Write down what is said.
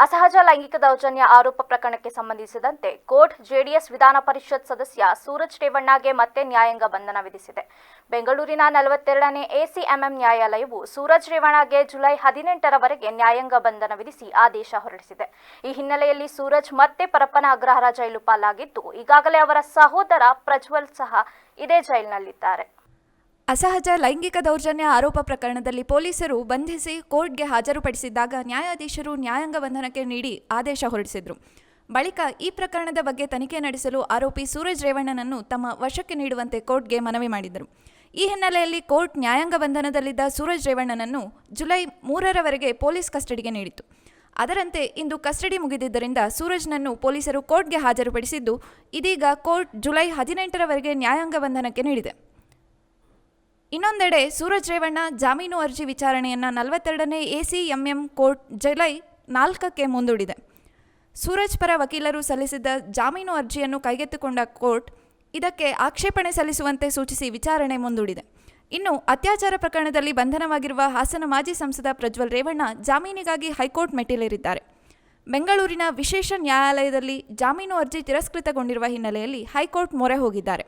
ಅಸಹಜ ಲೈಂಗಿಕ ದೌರ್ಜನ್ಯ ಆರೋಪ ಪ್ರಕರಣಕ್ಕೆ ಸಂಬಂಧಿಸಿದಂತೆ ಕೋರ್ಟ್ ಜೆಡಿಎಸ್ ವಿಧಾನ ಪರಿಷತ್ ಸದಸ್ಯ ಸೂರಜ್ ರೇವಣ್ಣಗೆ ಮತ್ತೆ ನ್ಯಾಯಾಂಗ ಬಂಧನ ವಿಧಿಸಿದೆ. ಬೆಂಗಳೂರಿನ 42ನೇ ಎಸಿಎಂಎಂ ನ್ಯಾಯಾಲಯವು ಸೂರಜ್ ರೇವಣ್ಣಗೆ ಜುಲೈ 18ರವರೆಗೆ ನ್ಯಾಯಾಂಗ ಬಂಧನ ವಿಧಿಸಿ ಆದೇಶ ಹೊರಡಿಸಿದೆ. ಈ ಹಿನ್ನೆಲೆಯಲ್ಲಿ ಸೂರಜ್ ಮತ್ತೆ ಪರಪ್ಪನ ಅಗ್ರಹಾರ ಜೈಲು ಪಾಲಾಗಿದ್ದು, ಈಗಾಗಲೇ ಅವರ ಸಹೋದರ ಪ್ರಜ್ವಲ್ ಸಹ ಇದೇ ಜೈಲಿನಲ್ಲಿದ್ದಾರೆ. ಅಸಹಜ ಲೈಂಗಿಕ ದೌರ್ಜನ್ಯ ಆರೋಪ ಪ್ರಕರಣದಲ್ಲಿ ಪೊಲೀಸರು ಬಂಧಿಸಿ ಕೋರ್ಟ್ಗೆ ಹಾಜರುಪಡಿಸಿದ್ದಾಗ ನ್ಯಾಯಾಧೀಶರು ನ್ಯಾಯಾಂಗ ಬಂಧನಕ್ಕೆ ನೀಡಿ ಆದೇಶ ಹೊರಡಿಸಿದರು. ಬಳಿಕ ಈ ಪ್ರಕರಣದ ಬಗ್ಗೆ ತನಿಖೆ ನಡೆಸಲು ಆರೋಪಿ ಸೂರಜ್ ರೇವಣ್ಣನನ್ನು ತಮ್ಮ ವಶಕ್ಕೆ ನೀಡುವಂತೆ ಕೋರ್ಟ್ಗೆ ಮನವಿ ಮಾಡಿದರು. ಈ ಹಿನ್ನೆಲೆಯಲ್ಲಿ ಕೋರ್ಟ್ ನ್ಯಾಯಾಂಗ ಬಂಧನದಲ್ಲಿದ್ದ ಸೂರಜ್ ರೇವಣ್ಣನನ್ನು ಜುಲೈ 3ರವರೆಗೆ ಪೊಲೀಸ್ ಕಸ್ಟಡಿಗೆ ನೀಡಿತು. ಅದರಂತೆ ಇಂದು ಕಸ್ಟಡಿ ಮುಗಿದಿದ್ದರಿಂದ ಸೂರಜ್ನನ್ನು ಪೊಲೀಸರು ಕೋರ್ಟ್ಗೆ ಹಾಜರುಪಡಿಸಿದ್ದು, ಇದೀಗ ಕೋರ್ಟ್ ಜುಲೈ 18ರವರೆಗೆ ನ್ಯಾಯಾಂಗ ಬಂಧನಕ್ಕೆ ನೀಡಿದೆ. ಇನ್ನೊಂದೆಡೆ ಸೂರಜ್ ರೇವಣ್ಣ ಜಾಮೀನು ಅರ್ಜಿ ವಿಚಾರಣೆಯನ್ನು 42ನೇ ಎಸಿಎಂಎಂ ಕೋರ್ಟ್ ಜುಲೈ 4ಕ್ಕೆ ಮುಂದೂಡಿದೆ. ಸೂರಜ್ ಪರ ವಕೀಲರು ಸಲ್ಲಿಸಿದ್ದ ಜಾಮೀನು ಅರ್ಜಿಯನ್ನು ಕೈಗೆತ್ತಿಕೊಂಡ ಕೋರ್ಟ್ ಇದಕ್ಕೆ ಆಕ್ಷೇಪಣೆ ಸಲ್ಲಿಸುವಂತೆ ಸೂಚಿಸಿ ವಿಚಾರಣೆ ಮುಂದೂಡಿದೆ. ಇನ್ನು ಅತ್ಯಾಚಾರ ಪ್ರಕರಣದಲ್ಲಿ ಬಂಧನವಾಗಿರುವ ಹಾಸನ ಮಾಜಿ ಸಂಸದ ಪ್ರಜ್ವಲ್ ರೇವಣ್ಣ ಜಾಮೀನಿಗಾಗಿ ಹೈಕೋರ್ಟ್ ಮೆಟ್ಟಿಲೇರಿದ್ದಾರೆ. ಬೆಂಗಳೂರಿನ ವಿಶೇಷ ನ್ಯಾಯಾಲಯದಲ್ಲಿ ಜಾಮೀನು ಅರ್ಜಿ ತಿರಸ್ಕೃತಗೊಂಡಿರುವ ಹಿನ್ನೆಲೆಯಲ್ಲಿ ಹೈಕೋರ್ಟ್ ಮೊರೆ ಹೋಗಿದ್ದಾರೆ.